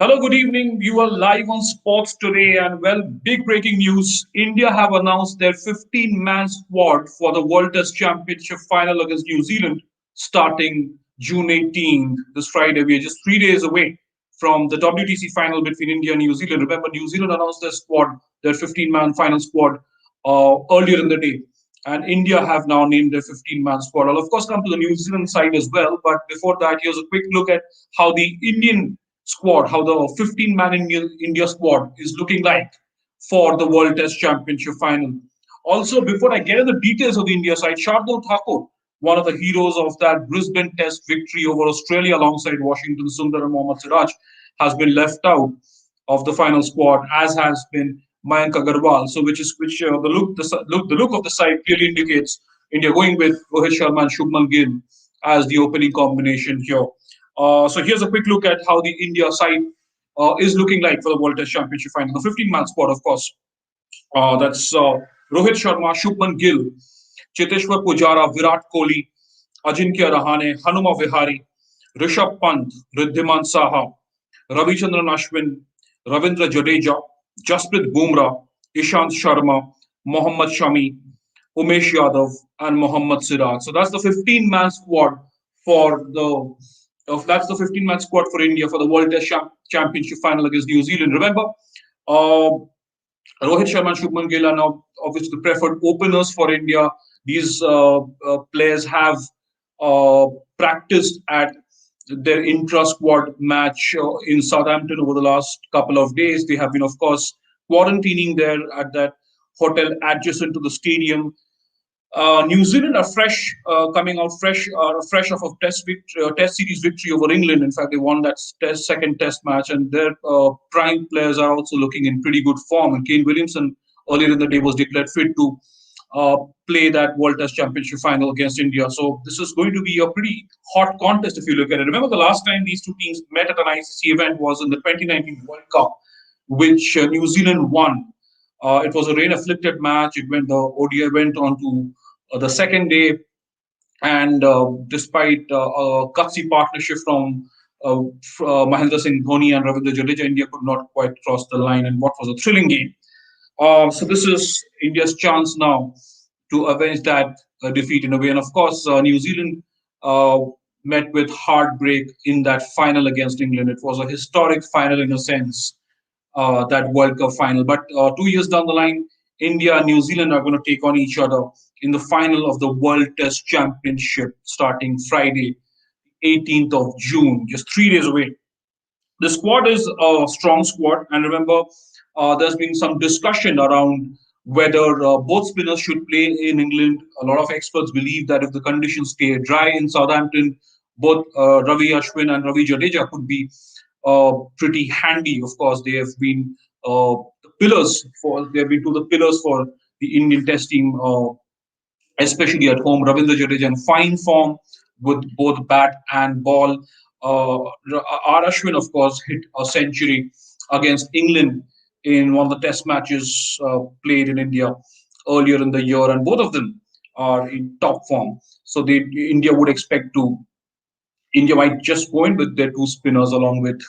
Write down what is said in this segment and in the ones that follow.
Hello, good evening. You are live on Sports Today, and big breaking news. India have announced their 15-man squad for the World Test Championship final against New Zealand starting June 18th, this Friday. We are just 3 days away from the WTC final between India and New Zealand. Remember, New Zealand announced their squad, their 15-man final squad, earlier in the day. And India have now named their 15-man squad. I'll, of course, come to the New Zealand side as well. But before that, here's a quick look at how the Indian squad, how the 15-man India squad is looking like for the World Test Championship final. Also, before I get into the details of the India side, Shardul Thakur, one of the heroes of that Brisbane Test victory over Australia alongside Washington Sundar and Mohammad Siraj, has been left out of the final squad, as has been Mayank Agarwal. So, the look of the side clearly indicates India going with Rohit Sharma and Shubman Gill as the opening combination here. So here's a quick look at how the India side is looking like for the World Test Championship final. The 15-man squad, of course. That's Rohit Sharma, Shubman Gill, Cheteshwar Pujara, Virat Kohli, Ajinkya Rahane, Hanuma Vihari, Rishabh Pant, Riddhiman Saha, Ravichandran Ashwin, Ravindra Jadeja, Jasprit Bumrah, Ishant Sharma, Mohammad Shami, Umesh Yadav, and Mohammad Siraj. So that's the 15-man squad for the that's the 15-man squad for India for the World Test Championship final against New Zealand. Remember, uh, Rohit Sharma and Shubman Gill are now obviously the preferred openers for India. These players have practiced at their intra-squad match in Southampton over the last couple of days. They have been, of course, quarantining there at that hotel adjacent to the stadium. New Zealand are coming out fresh off of test series victory over England. In fact, they won that second test match, and their prime players are also looking in pretty good form. And Kane Williamson earlier in the day was declared fit to uh, play that World Test Championship final against India. So this is going to be a pretty hot contest if you look at it. Remember, the last time these two teams met at an ICC event was in the 2019 World Cup, which New Zealand won. It was a rain-afflicted match. The ODI went on to the second day, and despite a gutsy partnership from Mahendra Singh Dhoni and Ravindra Jadeja, India could not quite cross the line in what was a thrilling game. So this is India's chance now to avenge that defeat in a way. And of course, New Zealand uh, met with heartbreak in that final against England. It was a historic final in a sense, that World Cup final. But 2 years down the line, India and New Zealand are going to take on each other in the final of the World Test Championship starting Friday, 18th of June, just 3 days away. The squad is a strong squad, and remember, there's been some discussion around whether both spinners should play in England. A lot of experts believe that if the conditions stay dry in Southampton, both Ravi Ashwin and Ravi Jadeja could be pretty handy. Of course, they have been two of the pillars for the Indian Test team, especially at home. Ravindra Jadeja in fine form with both bat and ball. R. Ashwin, of course, hit a century against England in one of the Test matches played in India earlier in the year, and both of them are in top form. So India would expect to India might just go in with their two spinners along with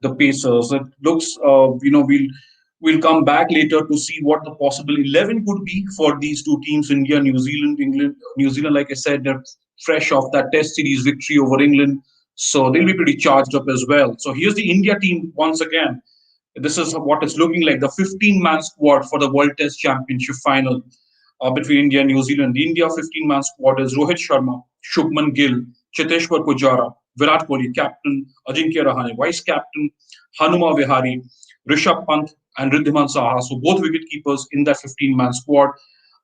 the Pacers. It looks, we'll come back later to see what the possible 11 could be for these two teams, India, New Zealand. New Zealand, like I said, they're fresh off that Test series victory over England, so they'll be pretty charged up as well. So here's the India team once again. This is what it's looking like, the 15-man squad for the World Test Championship final between India and New Zealand. The India 15-man squad is Rohit Sharma, Shubman Gill, Cheteshwar Pujara, Virat Kohli, captain, Ajinkya Rahane, vice captain, Hanuma Vihari, Rishabh Pant, and Riddhiman Saha. So both wicket keepers in that 15-man squad.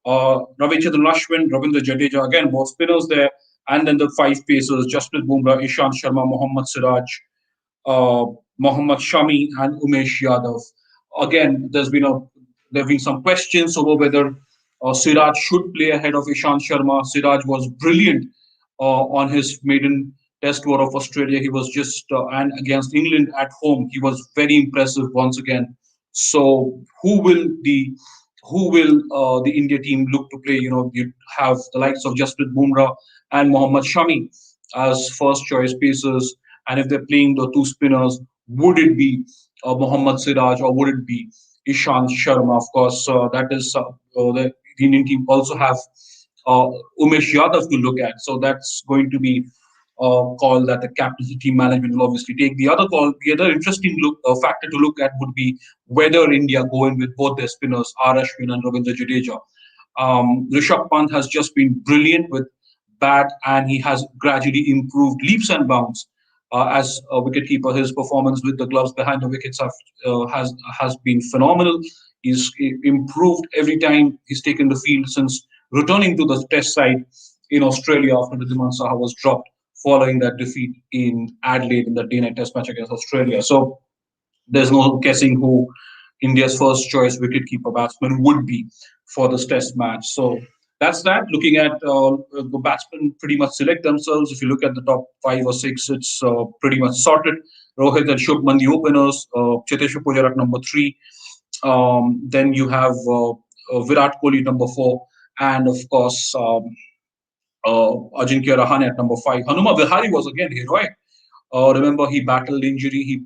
Ravichandran Ashwin, Ravindra Jadeja, again, both spinners there. And then the five pacers, Jasprit Bumrah, Ishant Sharma, Mohammad Siraj, uh, Mohammad Shami, and Umesh Yadav. Again, there have been some questions over whether Siraj should play ahead of Ishant Sharma. Siraj was brilliant on his maiden Test tour of Australia. He was just and against England at home, he was very impressive once again. So who will the India team look to play? You have the likes of Jasprit Bumrah and Mohammad Shami as first choice pacers, and if they're playing the two spinners, Would it be Mohammad Siraj or would it be Ishant Sharma? Of course, the Indian team also have uh, Umesh Yadav to look at. So that's going to be a call that the captaincy team management will obviously take. The other interesting factor to look at would be whether India go in with both their spinners, R. Ashwin and Ravindra Jadeja. Rishabh Pant has just been brilliant with bat, and he has gradually improved leaps and bounds as a wicketkeeper. His performance with the gloves behind the wickets has been phenomenal. He's improved every time he's taken the field since returning to the Test side in Australia after the Diman Saha was dropped following that defeat in Adelaide in the day-night Test match against Australia. So there's no guessing who India's first choice wicketkeeper batsman would be for this test match. So that's that. Looking at the batsmen pretty much select themselves. If you look at the top five or six, it's pretty much sorted. Rohit and Shubman, the openers. Cheteshwar Pujara at number three. Then you have Virat Kohli number four. And of course, Ajinkya Rahane at number five. Hanuma Vihari was again heroic. Remember, he battled injury. He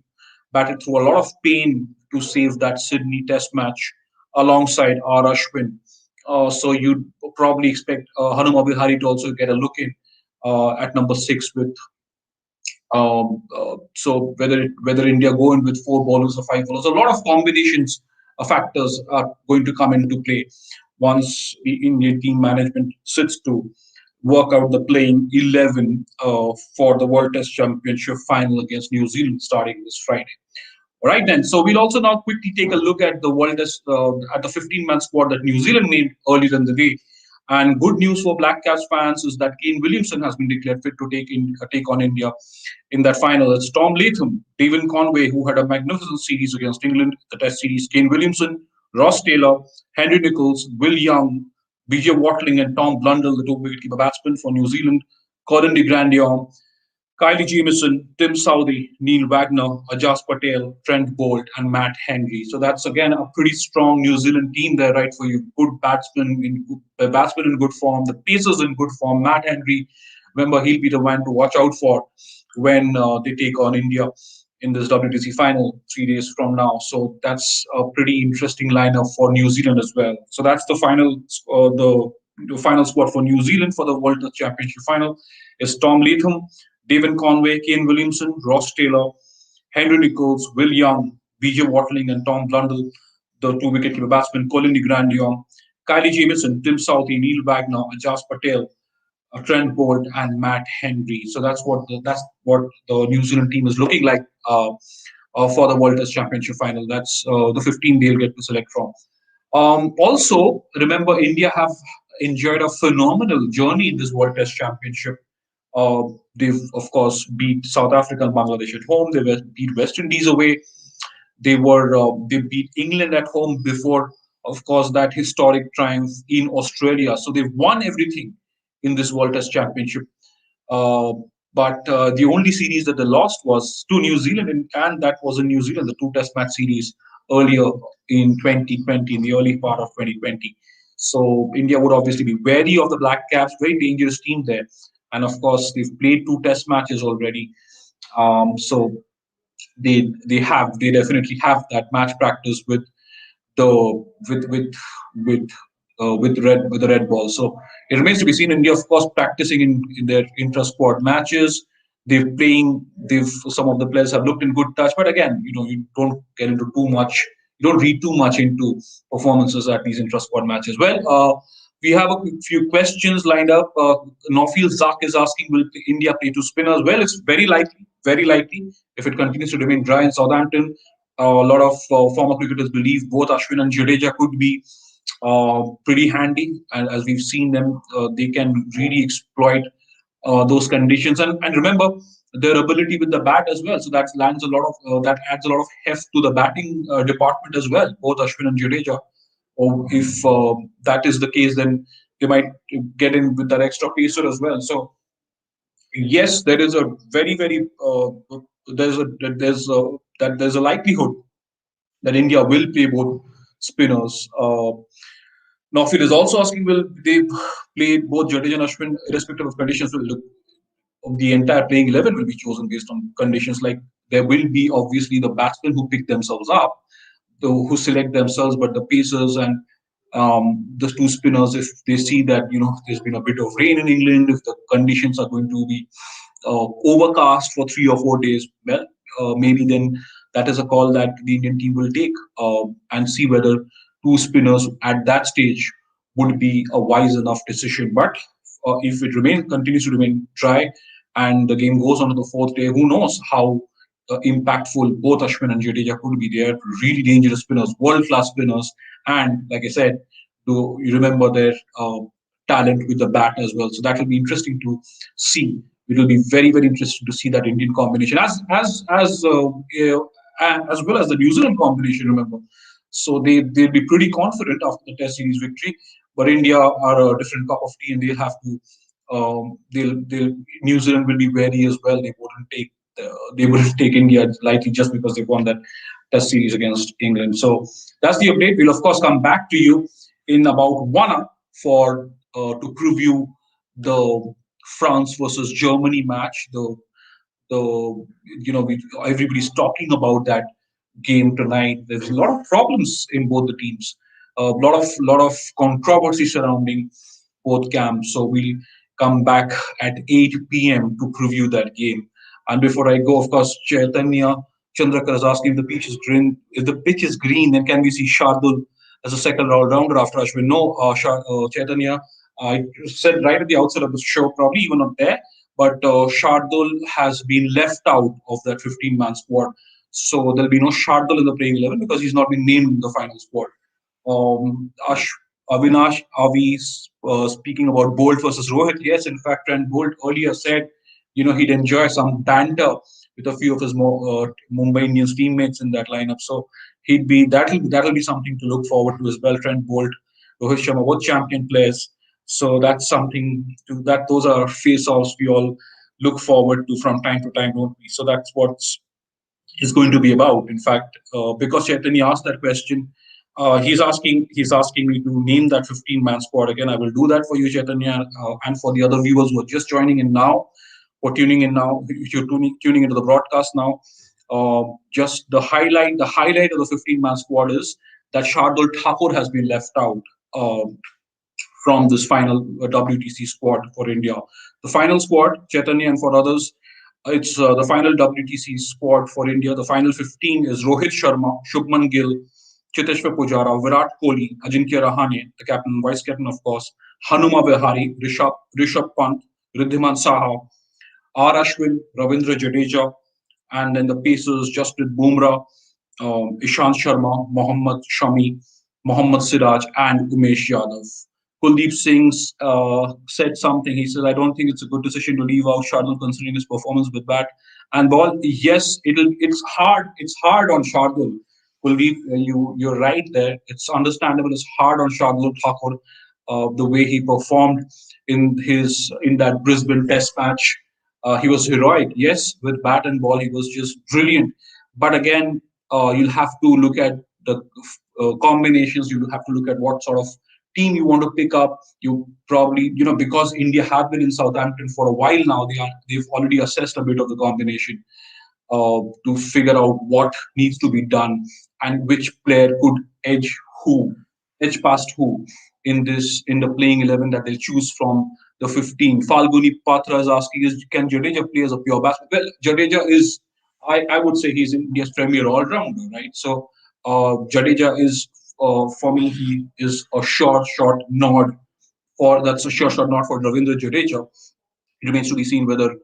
battled through a lot of pain to save that Sydney Test match alongside R. Ashwin. So you'd probably expect Hanuma Vihari to also get a look in at number six with. So whether India go in with four bowlers or five bowlers, a lot of combinations of factors are going to come into play once the Indian team management sits to work out the playing 11 for the World Test Championship final against New Zealand starting this Friday. All right, then. So we'll also now quickly take a look at the World Test at the 15-man squad that New Zealand named earlier in the day. And good news for Black Caps fans is that Kane Williamson has been declared fit to take on India in that final. It's Tom Latham, David Conway, who had a magnificent series against England, the Test series, Kane Williamson, Ross Taylor, Henry Nicholls, Will Young, BJ Watling, and Tom Blundell, the two wicketkeeper batsmen for New Zealand, Colin de Grandier, Kylie Jamieson, Tim Southey, Neil Wagner, Ajaz Patel, Trent Bolt, and Matt Henry. So that's again a pretty strong New Zealand team there, right? For you, good batsmen in good form, the pacers in good form. Matt Henry, remember, he'll be the one to watch out for when they take on India in this WTC final 3 days from now. So that's a pretty interesting lineup for New Zealand as well. So that's the final squad for New Zealand for the World Test Championship final is Tom Latham, David Conway, Kane Williamson, Ross Taylor, Henry Nicholls, Will Young, BJ Watling, and Tom Blundell, the two wicketkeeper batsmen, Colin de Grandier, Kylie Jamieson, Tim Southey, Neil Wagner, Ajaz Patel, Trent Bolt, and Matt Henry. So that's what the New Zealand team is looking like for the World Test Championship final. That's the 15 they'll get to select from. Also, remember, India have enjoyed a phenomenal journey in this World Test Championship. They've, of course, beat South Africa and Bangladesh at home. Beat West Indies away. They beat England at home before, of course, that historic triumph in Australia. So they've won everything in this World Test Championship. Uh, but the only series that they lost was to New Zealand, and that was in New Zealand, the two Test match series earlier in 2020, in the early part of 2020. So India would obviously be wary of the Black Caps, very dangerous team there. And of course, they've played two Test matches already. So they definitely have that match practice the with with the red ball. So it remains to be seen. India, of course, practicing in their intra squad matches. They've some of the players have looked in good touch, but again, you don't get into too much. You don't read too much into performances at these intra squad matches. Well, we have a few questions lined up. Nofil Zak is asking, will India play two spinners? Well, it's very likely, very likely. If it continues to remain dry in Southampton, a lot of former cricketers believe both Ashwin and Jadeja could be pretty handy. And as we've seen them, they can really exploit those conditions. And remember their ability with the bat as well. So that adds a lot of heft to the batting department as well. Both Ashwin and Jadeja. Or if that is the case, then they might get in with that extra pacer as well. So yes, there is a very there's a likelihood that India will play both spinners. Nofil is also asking, will they play both Jadeja and Ashwin irrespective of conditions? Will the entire playing 11 will be chosen based on conditions like There will be obviously the batsmen who pick themselves up, who select themselves, but the pacers and the two spinners, if they see that there's been a bit of rain in England, if the conditions are going to be overcast for 3 or 4 days, well, maybe then that is a call that the Indian team will take and see whether two spinners at that stage would be a wise enough decision. But if it continues to remain dry, and the game goes on to the fourth day, who knows how impactful both Ashwin and Jadeja could be. They are really dangerous spinners, world class spinners, and like I said, do you remember their talent with the bat as well? So that will be interesting to see. It will be very, very interesting to see that Indian combination, as well as the New Zealand combination. Remember, so they'll be pretty confident after the Test series victory. But India are a different cup of tea, and they'll have to. They'll New Zealand will be wary as well. They wouldn't take India lightly just because they won that Test series against England. So that's the update. We'll of course come back to you in about 1 hour for to preview the France versus Germany match. The everybody's talking about that game tonight. There's a lot of problems in both the teams. A lot of controversy surrounding both camps. So we'll come back at 8 p.m. to preview that game. And before I go, of course, Chaitanya Chandrakar is asking if the pitch is green. If the pitch is green, then can we see Shardul as a second all-rounder after Ashwin? No, Chaitanya, I said right at the outset of the show, probably even not there, but Shardul has been left out of that 15-man squad. So there'll be no Shardul in the playing 11 because he's not been named in the final squad. Avinash, are we speaking about Bolt versus Rohit? Yes, in fact, and Bolt earlier said, he'd enjoy some banter with a few of his Mumbai Indians teammates in that lineup. So that'll be something to look forward to as well. Trent Bolt, Rohit Sharma, both champion players. So that's something to that. Those are face-offs we all look forward to from time to time, don't we? So that's what's is going to be about. In fact, because Chaitanya asked that question, he's asking me to name that 15-man squad again. I will do that for you, Chaitanya, and for the other viewers who are just joining in now or tuning in now. If you're tuning into the broadcast now, just the highlight of the 15-man squad is that Shardul Thakur has been left out. From this final WTC squad for India. The final squad, Chaitanya, and for others, it's the final WTC squad for India. The final 15 is Rohit Sharma, Shubman Gill, Chiteshwar Pujara, Virat Kohli, Ajinkya Rahane, the captain, vice captain, of course, Hanuma Vihari, Rishabh Pant, Riddhiman Saha, R. Ashwin, Ravindra Jadeja, and then the pacers, Jasprit Bumrah, Ishant Sharma, Mohammad Shami, Mohammad Siraj, and Umesh Yadav. Kuldeep Singh said something. He said, "I don't think it's a good decision to leave out Shardul considering his performance with bat and ball." Yes, it's hard. It's hard on Shardul. Kuldeep, you're right there. It's understandable. It's hard on Shardul Thakur, the way he performed in that Brisbane Test match. He was heroic. Yes, with bat and ball, he was just brilliant. But again, you'll have to look at the combinations. You have to look at what sort of team you want to pick up. You probably, because India have been in Southampton for a while now, they've already assessed a bit of the combination to figure out what needs to be done and which player could edge who, edge past who in the playing 11 that they'll choose from the 15. Falguni Patra is asking, can Jadeja play as a pure batsman? Well, Jadeja is, I would say he's India's premier all-rounder, right? So Jadeja is, for me, he is a short nod that's a short nod for Ravindra Jadeja. It remains to be seen whether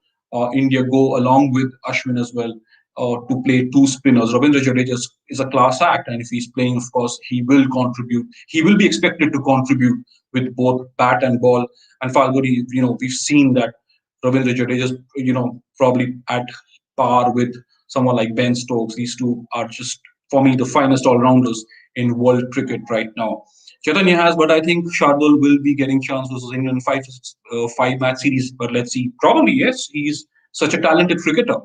India go along with Ashwin as well to play two spinners. Ravindra Jadeja is a class act, and if he's playing, of course, he will contribute. He will be expected to contribute with both bat and ball. And Falguni, we've seen that Ravindra Jadeja is, probably at par with someone like Ben Stokes. These two are just, for me, the finest all-rounders in world cricket right now. Chaitanya has, but I think Shardul will be getting chance versus England five match series. But let's see. Probably yes. He's such a talented cricketer.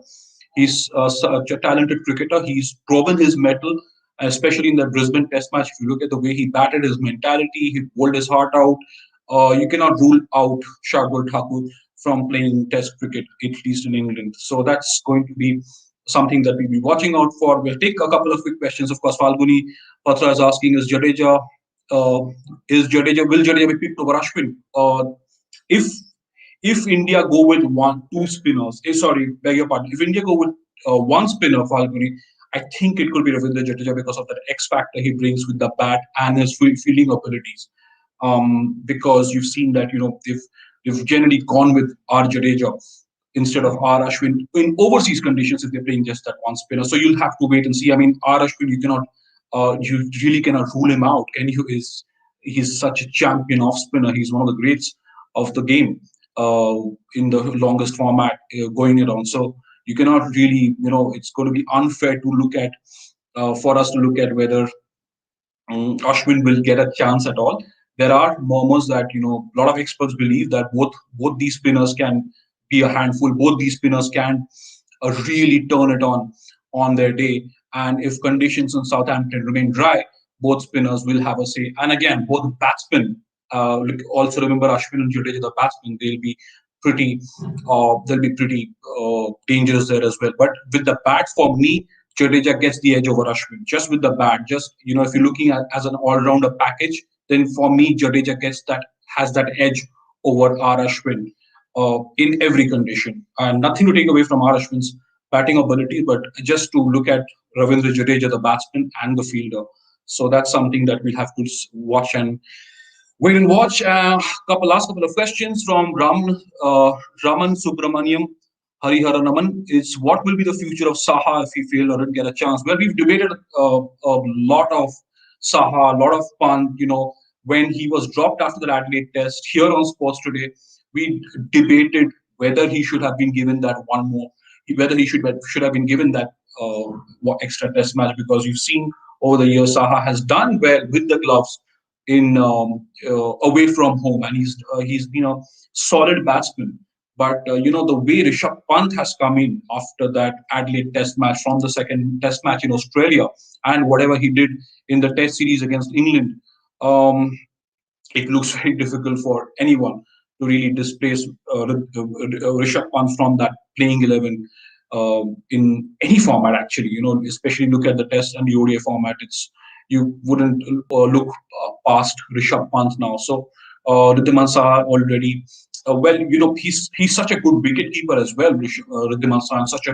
He's such a talented cricketer. He's proven his mettle, especially in the Brisbane Test match. If you look at the way he batted, his mentality, he pulled his heart out. You cannot rule out Shardul Thakur from playing Test cricket, at least in England. So that's going to be something that we'll be watching out for. We'll take a couple of quick questions. Of course, Falguni Patra is asking, uh, will Jadeja be picked over Ashwin? If India go with two spinners, sorry, beg your pardon. If India go with one spinner, Falguni, I think it could be Ravindra Jadeja because of that X factor he brings with the bat and his fielding abilities. Because you've seen that they've generally gone with R Jadeja instead of R Ashwin in overseas conditions if they're playing just that one spinner. So you'll have to wait and see. I mean, R Ashwin, you really cannot rule him out. Can you? He's such a champion off spinner. He's one of the greats of the game uh, in the longest format going around. So you cannot really, it's going to be unfair to look at for us to look at whether Ashwin will get a chance at all. There are murmurs that a lot of experts believe that both these spinners can be a handful. Both these spinners can really turn it on their day. And if conditions in Southampton remain dry, both spinners will have a say. And again, both batsmen. Also remember Ashwin and Jadeja, the batsmen. Pretty, they'll be pretty dangerous there as well. But with the bat, for me, Jadeja gets the edge over Ashwin just with the bat. Just if you're looking at as an all-rounder package, then for me, Jadeja has that edge over R Ashwin in every condition. And nothing to take away from R Ashwin's batting ability, but just to look at Ravindra Jadeja, the batsman and the fielder. So that's something that we'll have to watch and wait and watch. Last couple of questions from Raman Subramaniam. Hariharanaman is what will be the future of Saha if he failed or didn't get a chance? Well, we've debated a lot of Saha, a lot of Pant, when he was dropped after the Adelaide test here on Sports Today, we debated whether he should have been given that one more, whether he should have been given that extra test match because you've seen over the years Saha has done well with the gloves in away from home, and he's been a solid batsman. But the way Rishabh Pant has come in after that Adelaide Test match from the second Test match in Australia, and whatever he did in the Test series against England, it looks very difficult for anyone to really displace Rishabh Pant from that playing 11 in any format. Actually, especially look at the Test and the ODI format. You wouldn't look past Rishabh Pant now. So Ridhiman Saha already. He's such a good wicket keeper as well. Ridhiman Saha, such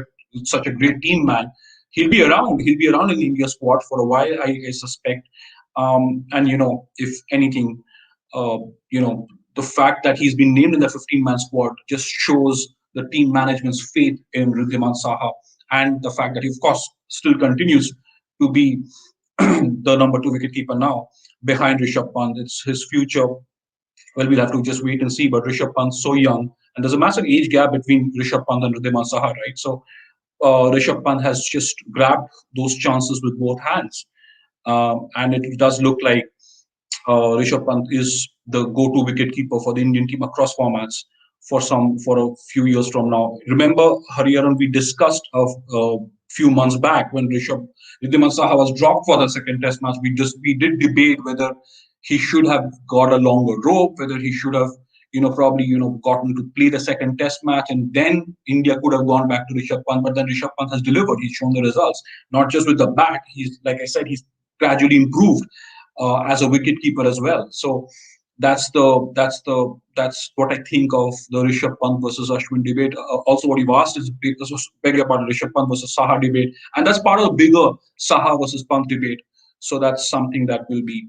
a great team man. He'll be around. He'll be around in India squad for a while, I suspect. And if anything, the fact that he's been named in the 15-man squad just shows the team management's faith in Ridhiman Saha, and the fact that he, of course, still continues to be the number 2 wicketkeeper now behind Rishabh Pant. It's his future. Well, we'll have to just wait and see. But Rishabh Pant's so young, and there's a massive age gap between Rishabh Pant and Ridhiman Saha, right? So Rishabh Pant has just grabbed those chances with both hands, and it does look like Rishabh Pant is the go-to wicketkeeper for the Indian team across formats for a few years from now. Remember, Hariharan, we discussed a few months back when Ridhiman Saha was dropped for the second Test match. We did debate whether he should have got a longer rope, whether he should have probably gotten to play the second Test match, and then India could have gone back to Rishabh Pant. But then Rishabh Pant has delivered. He's shown the results, not just with the bat. He's, like I said, he's gradually improved as a wicketkeeper as well. So that's what I think of the Rishabh Pant versus Ashwin debate. Also, what you've asked is very about Rishabh Pant versus Saha debate, and that's part of the bigger Saha versus Pant debate. So that's something that will be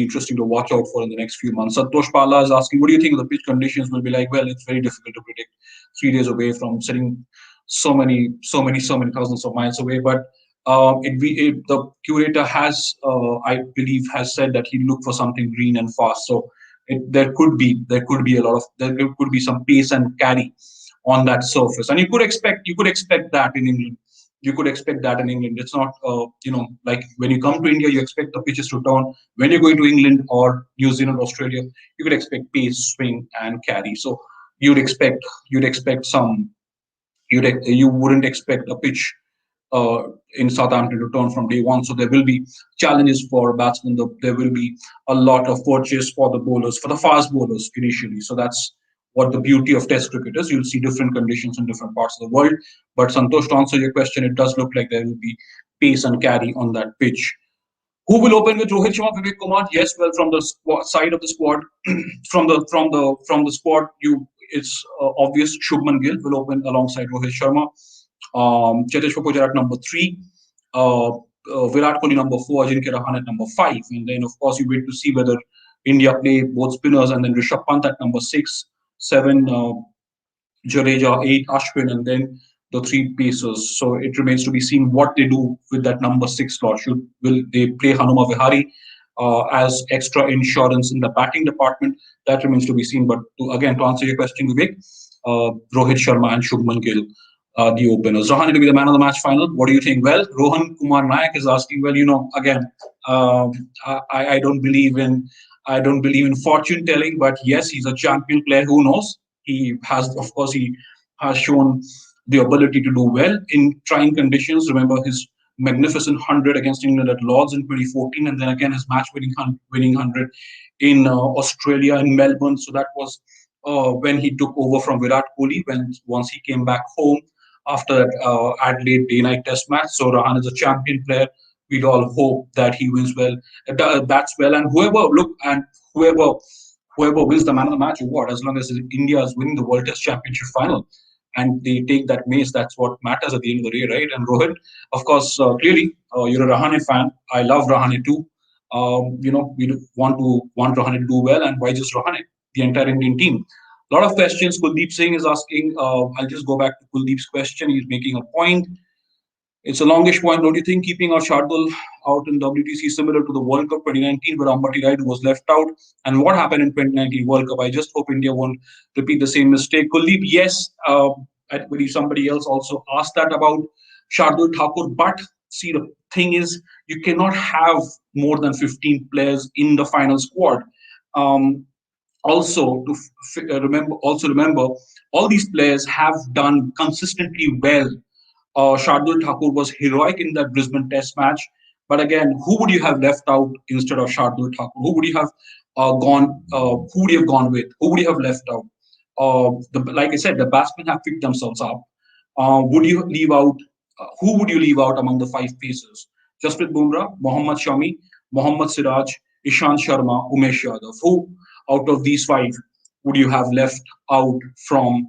interesting to watch out for in the next few months. Santosh Pala is asking, what do you think the pitch conditions will be like? Well, it's very difficult to predict 3 days away from sitting so many thousands of miles away. But the curator has, I believe, has said that he look for something green and fast. So there could be some pace and carry on that surface, and you could expect that in England. You could expect that in England. It's not, like when you come to India, you expect the pitches to turn. When you're going to England or New Zealand, Australia, you could expect pace, swing, and carry. So you wouldn't expect a pitch in Southampton to turn from day one. So there will be challenges for batsmen. There will be a lot of purchase for the bowlers, for the fast bowlers initially. So that's what the beauty of Test cricket is. You'll see different conditions in different parts of the world. But Santosh, to answer your question, it does look like there will be pace and carry on that pitch. Who will open with Rohit Sharma, Vivek Kumar? Yes, well, from the side of the squad, from the squad, it's obvious. Shubman Gill will open alongside Rohit Sharma. Cheteshwar Pujara at number three. Virat Kohli number four. Ajinkya Rahane at number five. And then, of course, you wait to see whether India play both spinners, and then Rishabh Pant at number six, seven. Jadeja, eight, Ashwin, and then the three pacers. So it remains to be seen what they do with that number six slot. Will they play Hanuma Vihari as extra insurance in the batting department? That remains to be seen. But again, to answer your question, Vivek, Rohit Sharma and Shubman Gill, the openers. Rahane to be the man of the match final. What do you think? Well, Rohan Kumar Nayak is asking. Well, again, I don't believe in fortune telling, but yes, he's a champion player. Who knows? He has shown the ability to do well in trying conditions. Remember his magnificent 100 against England at Lords in 2014, and then again his match-winning 100 in Australia in Melbourne. So that was when he took over from Virat Kohli. Once he came back home after that Adelaide day-night Test match. So Rahane is a champion player. We'd all hope that he wins well, bats well, and whoever wins the man of the match award, as long as India is winning the World Test Championship final and they take that mace, that's what matters at the end of the day, right? And Rohit, of course, clearly you're a Rahane fan. I love Rahane too. We want Rahane to do well, and why just Rahane? The entire Indian team. A lot of questions. Kuldeep Singh is asking. I'll just go back to Kuldeep's question. He's making a point. It's a longish point, don't you think? Keeping our Shardul out in WTC similar to the World Cup 2019, where Ambati Raidu was left out. And what happened in 2019 World Cup? I just hope India won't repeat the same mistake. Kuldeep, yes, I believe somebody else also asked that about Shardul Thakur. But see, the thing is, you cannot have more than 15 players in the final squad. Remember, all these players have done consistently well. Shardul Thakur was heroic in that Brisbane Test match. But again, who would you have left out instead of Shardul Thakur? Who would you have gone? Who would you have gone with? Who would you have left out? Like I said, the batsmen have picked themselves up. Would you leave out? Who would you leave out among the five pacers? Jasprit Bumrah, Mohammad Shami, Mohammad Siraj, Ishant Sharma, Umesh Yadav. Who out of these five would you have left out from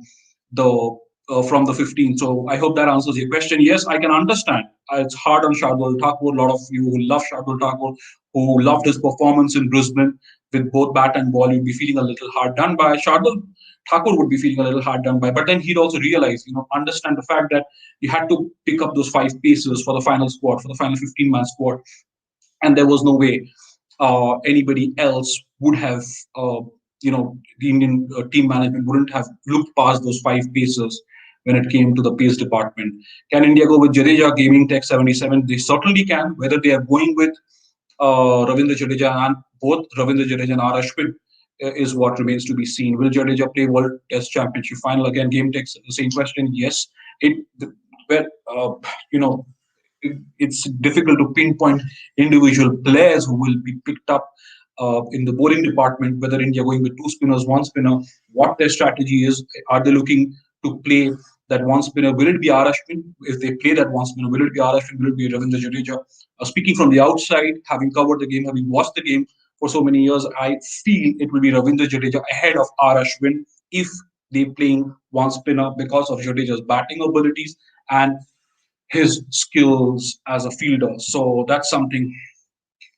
the 15? So I hope that answers your question. Yes, I can understand. It's hard on Shardul Thakur. A lot of you who love Shardul Thakur, who loved his performance in Brisbane with both bat and ball, you'd be feeling a little hard done by. Shardul Thakur would be feeling a little hard done by. But then he'd also realize, understand the fact that you had to pick up those five pacers for the final squad, for the final 15-man squad. And there was no way anybody else would have, the Indian team management wouldn't have looked past those five pacers when it came to the pace department. Can India go with Jadeja, Gaming Tech 77? They certainly can. Whether they are going with Ravindra Jadeja and both Ravindra Jadeja and R. Ashwin is what remains to be seen. Will Jadeja play World Test Championship final again? Game Tech, the same question. Yes. It's difficult to pinpoint individual players who will be picked up in the bowling department, whether India going with two spinners, one spinner, what their strategy is. Are they looking to play that one spinner? Will it be R. Ashwin? If they play that one spinner, will it be R. Ashwin? Will it be Ravindra Jadeja? Speaking from the outside, having covered the game, having watched the game for so many years, I feel it will be Ravindra Jadeja ahead of R. Ashwin if they're playing one spinner, because of Jadeja's batting abilities and his skills as a fielder. So that's something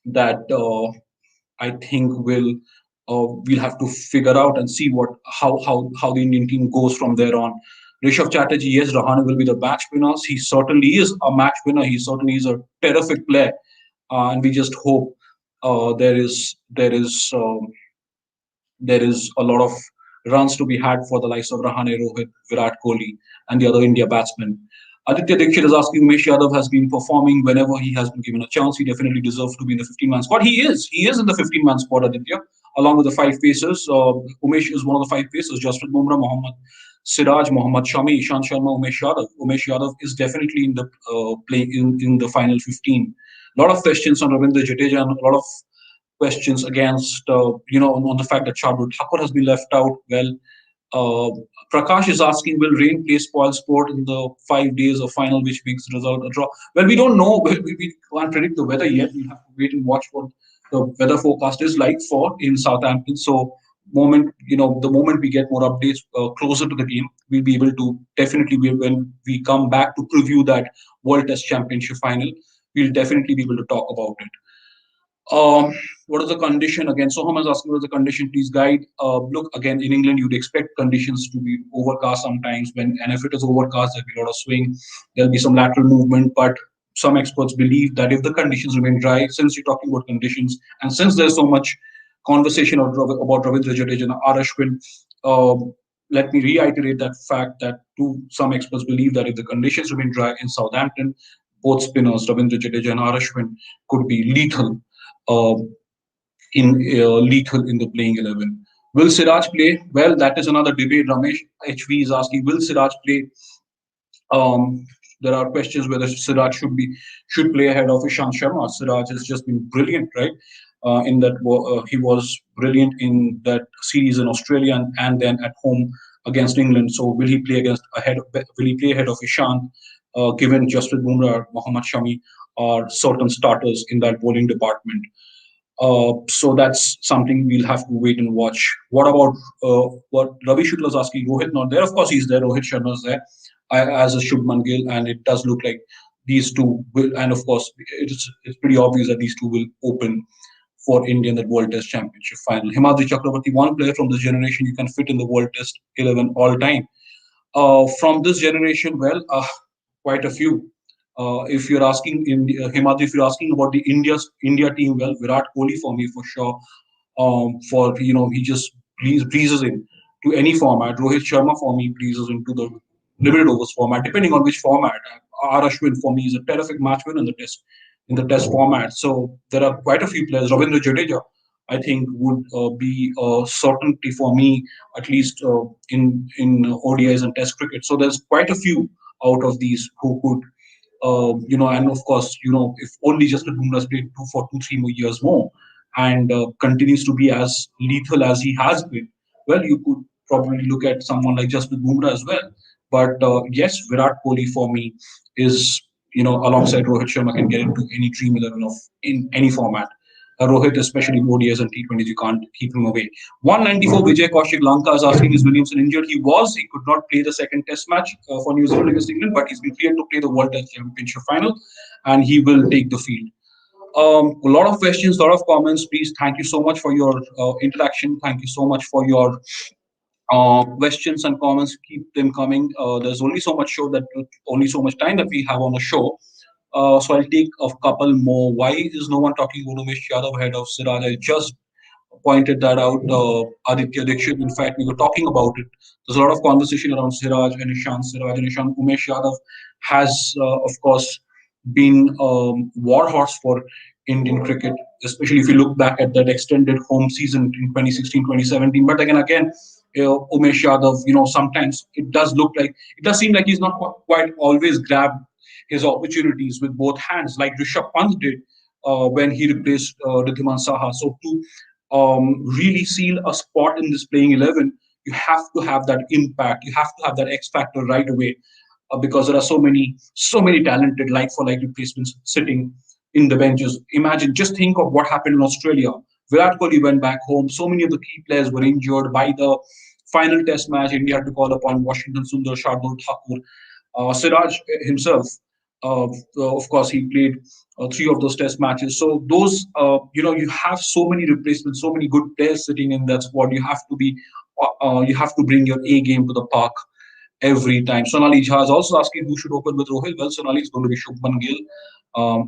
that I think we'll have to figure out and see how the Indian team goes from there on. Rishabh Chatterjee, yes, Rahane will be the match winner. He certainly is a match winner. He certainly is a terrific player, and we just hope there is a lot of runs to be had for the likes of Rahane, Rohit, Virat Kohli, and the other India batsmen. Aditya Dixit is asking, Umesh Yadav has been performing whenever he has been given a chance. He definitely deserves to be in the 15-man squad. He is in the 15-man squad, Aditya, along with the five pacers. Umesh is one of the five pacers. Jasprit Bumrah, Mohammad Siraj, Mohammad Shami, Ishant Sharma, Umesh Yadav. Umesh Yadav is definitely in the play in the final 15. A lot of questions on Ravindra Jadeja and a lot of questions against on the fact that Shardul Thakur has been left out. Well, Uh, Prakash is asking, will rain play spoil sport in the 5 days of final, which makes the result a draw? Well, we don't know. We can't predict the weather yet. We'll have to wait and watch what the weather forecast is like for in Southampton. So, the moment we get more updates closer to the game, we'll be able to definitely, when we come back to preview that World Test Championship final, we'll definitely be able to talk about it. Um, what is the condition again? Soham is asking what is the condition. Please guide. Look, again, in England, you'd expect conditions to be overcast sometimes. And if it is overcast, there'll be a lot of swing. There'll be some lateral movement. But some experts believe that if the conditions remain dry, since you're talking about conditions, and since there's so much conversation about Ravindra Jadeja and R. Ashwin, let me reiterate that fact that some experts believe that if the conditions remain dry in Southampton, both spinners, Ravindra Jadeja and R. Ashwin, could be uh, lethal in the playing 11. Will Siraj play? Well, that is another debate. Ramesh HV is asking, will Siraj play? Um, there are questions whether Siraj should play ahead of Ishant Sharma. Siraj has just been brilliant, right? He was brilliant in that series in Australia and then at home against England. So will he play ahead of Ishant? Given Jasprit Bumrah, Mohammad Shami are certain starters in that bowling department. So that's something we'll have to wait and watch. What about what Ravi Shukla is asking? Rohit not there? Of course he's there. Rohit Sharma is there, as a Shubman Gill, and it does look like these two will. And of course, it's pretty obvious that these two will open for India in the World Test Championship final. Himadri Chakravarti, one player from this generation you can fit in the World Test 11 all time. From this generation, well, quite a few. If you're asking in Himadri, if you're asking about the India team, well, Virat Kohli for me for sure. He just breezes in to any format. Rohit Sharma for me breezes into the limited overs format, depending on which format. R. Ashwin for me is a terrific match winner in the test format. So there are quite a few players. Ravindra Jadeja, I think, would be a certainty for me, at least in ODIs and Test cricket. So there's quite a few out of these who could, and of course, if only just the Bumrah's played for 2, 3 more years more and continues to be as lethal as he has been, well, you could probably look at someone like Jasprit Bumrah as well. But yes, Virat Kohli for me is, alongside Rohit Sharma, can get into any dream 11 of in any format. Rohit, especially in ODIs and T20s, you can't keep him away. 194 Vijay Kaushik Lanka is asking, is Williamson injured? He could not play the second test match for New Zealand against England, but he's been cleared to play the World Test Championship final and he will take the field. A lot of questions, a lot of comments. Please, thank you so much for your interaction. Thank you so much for your questions and comments. Keep them coming. There's only so much time that we have on the show. So I'll take a couple more. Why is no one talking about Umesh Yadav ahead of Siraj? I just pointed that out. Aditya Dixit. In fact, we were talking about it. There's a lot of conversation around Siraj and Ishant. Umesh Yadav has, of course, been war horse for Indian cricket, especially if you look back at that extended home season in 2016, 2017. But again, Umesh Yadav, sometimes it does seem like he's not quite always grabbed his opportunities with both hands, like Rishabh Pant did when he replaced Ridhiman Saha. So to really seal a spot in this playing 11, you have to have that impact. You have to have that X factor right away, because there are so many talented like for like replacements sitting in the benches. Imagine, just think of what happened in Australia. Virat Kohli went back home. So many of the key players were injured. By the final test match, India had to call upon Washington Sundar, Shardul Thakur, Siraj himself. Of course, he played three of those test matches. So those, you have so many replacements, so many good players sitting in that squad. You have to bring your A game to the park every time. Sonali Jha is also asking who should open with Rohit. Well, Sonali is going to be Shubman Gill,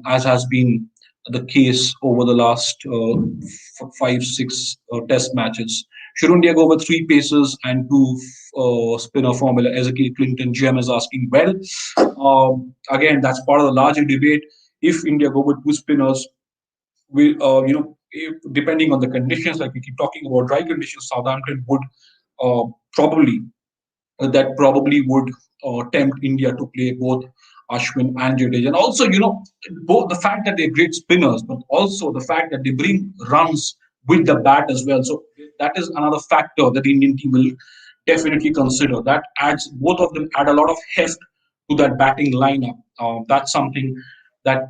as has been the case over the last 5, 6 test matches. Should India go with three paces and two spinner formula? Ezekiel Clinton GM is asking. Well, again, that's part of the larger debate. If India go with two spinners, depending on the conditions, like we keep talking about dry conditions, Southampton would probably that probably would tempt India to play both Ashwin and Jadeja. And also, both the fact that they're great spinners, but also the fact that they bring runs with the bat as well. So that is another factor that the Indian team will definitely consider. That adds, both of them add a lot of heft to that batting lineup. That's something that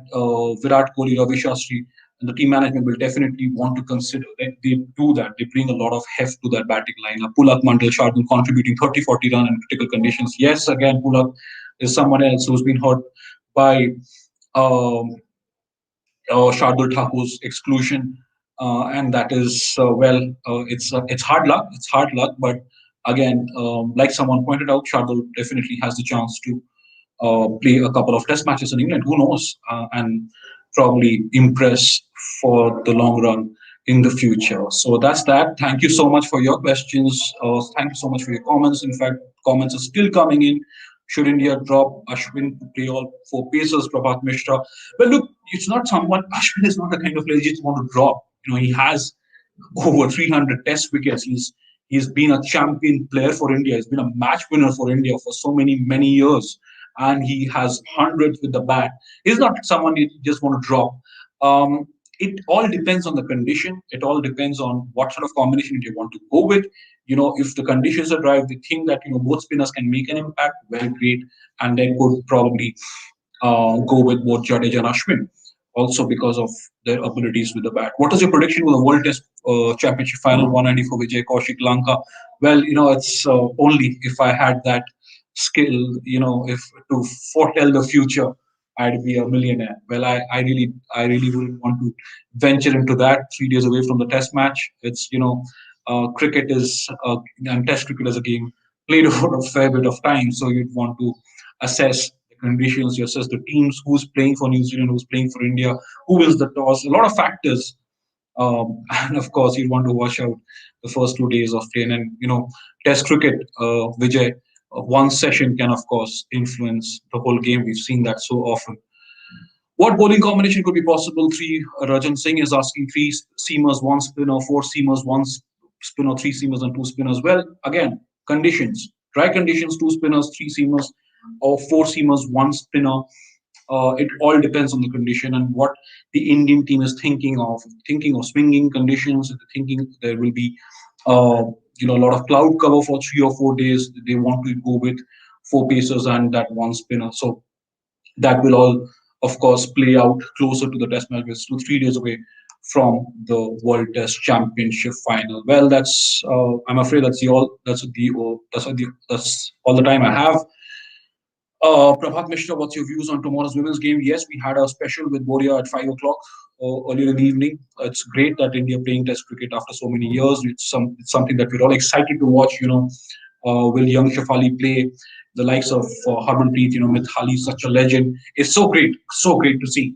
Virat Kohli, Ravi Shastri, and the team management will definitely want to consider. They do that. They bring a lot of heft to that batting lineup. Pulak, Mandal, Shardul contributing 30-40 run in critical conditions. Yes, again, Pulak is someone else who's been hurt by um, Shardul Thakur's exclusion, and that is it's hard luck. It's hard luck, but again, like someone pointed out, Shardul definitely has the chance to play a couple of test matches in England. Who knows? And probably impress for the long run in the future. So that's that. Thank you so much for your questions. Thank you so much for your comments. In fact, comments are still coming in. Should India drop Ashwin to play all four pacers, Prabhat Mishra? Well, look, it's not someone, Ashwin is not the kind of player you just want to drop. He has over 300 test wickets. He's been a champion player for India. He's been a match winner for India for so many years, and he has hundreds with the bat. He's not someone you just want to drop. It all depends on the condition. It all depends on what sort of combination you want to go with. If the conditions are right, we think that both spinners can make an impact. Well, great, and then could probably go with both Jadeja and Ashwin, also because of their abilities with the bat. What is your prediction for the World Test Championship Final 190 for Vijay Kaushik Lanka? Well, it's only if I had that skill, if to foretell the future, I'd be a millionaire. Well, I really wouldn't want to venture into that 3 days away from the Test match. It's cricket is and Test cricket is a game played over a fair bit of time, so you'd want to assess the conditions, you assess the teams, who's playing for New Zealand, who's playing for India, who wins the toss, a lot of factors. And of course, you want to watch out the first 2 days of play. And Test cricket, Vijay, one session can of course influence the whole game. We've seen that so often. What bowling combination could be possible? Rajan Singh is asking: three seamers, one spinner, four seamers, one spinner, three seamers, and two spinners. Well, again, conditions, dry conditions, two spinners, three seamers, or four seamers, one spinner. It all depends on the condition and what the Indian team is thinking of. Thinking of swinging conditions, thinking there will be a lot of cloud cover for 3 or 4 days. They want to go with four pacers and that one spinner. So that will all, of course, play out closer to the Test match. We're still 3 days away from the World Test Championship final. Well, that's I'm afraid that's all the time I have. Prabhat Mishra, what's your views on tomorrow's women's game? Yes, we had a special with Boria at 5 o'clock earlier in the evening. It's great that India playing Test cricket after so many years. It's something that we're all excited to watch. Will young Shafali play? The likes of Harmanpreet, Mithali, such a legend. It's so great to see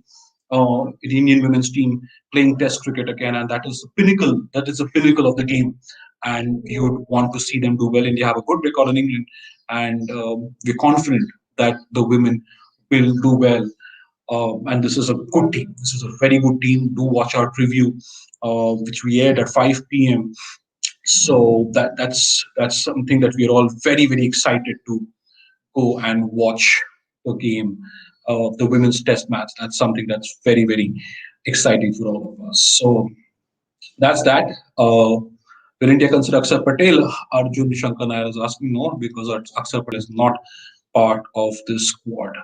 the Indian women's team playing Test cricket again, and that is the pinnacle. That is the pinnacle of the game, and you would want to see them do well. India have a good record in England, and we're confident that the women will do well. And this is a good team. This is a very good team. Do watch our preview, which we aired at 5 p.m. So that's something that we are all very excited to go and watch the game, the women's Test match. That's something that's very exciting for all of us. So that's that. Will India consider Akshar Patel? Arjun Shankar Nair is asking no, because Akshar Patel is not part of this squad.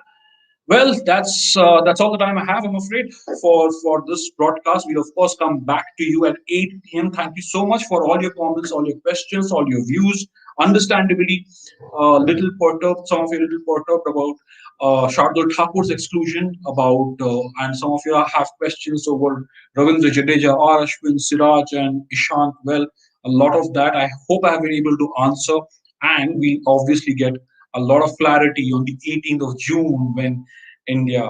Well, that's all the time I have, I'm afraid, for this broadcast. We'll of course come back to you at 8 p.m. Thank you so much for all your comments, all your questions, all your views. Understandably, little perturbed, some of you little perturbed about Shardul Thakur's exclusion, about and some of you have questions over Ravindra Jadeja, R. Ashwin, Siraj, and Ishant. Well, a lot of that I hope I have been able to answer, and we obviously get a lot of clarity on the 18th of June when India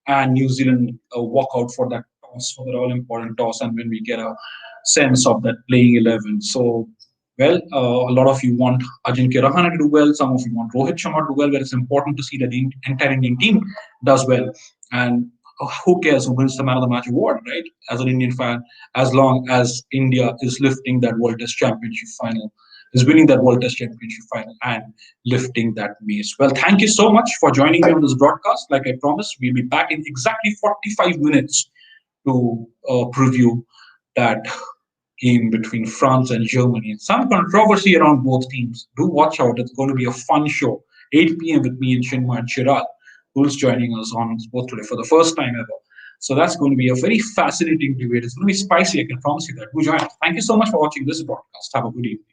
and New Zealand walk out for that toss, for the all important toss, and when we get a sense of that playing 11. So, well, a lot of you want Ajinkya Rahane to do well, some of you want Rohit Sharma to do well, but it's important to see that the entire Indian team does well. And who cares who wins the Man of the Match award, right? As an Indian fan, as long as India is lifting that World Test Championship final, is winning that World Test Championship final and lifting that mace. Well, thank you so much for joining me on this broadcast. Like I promised, we'll be back in exactly 45 minutes to preview that game between France and Germany. Some controversy around both teams. Do watch out. It's going to be a fun show. 8 p.m. with me and Chinmay and Chirag, who's joining us on Sport Today for the first time ever. So that's going to be a very fascinating debate. It's going to be spicy, I can promise you that. Do join us. Thank you so much for watching this broadcast. Have a good evening.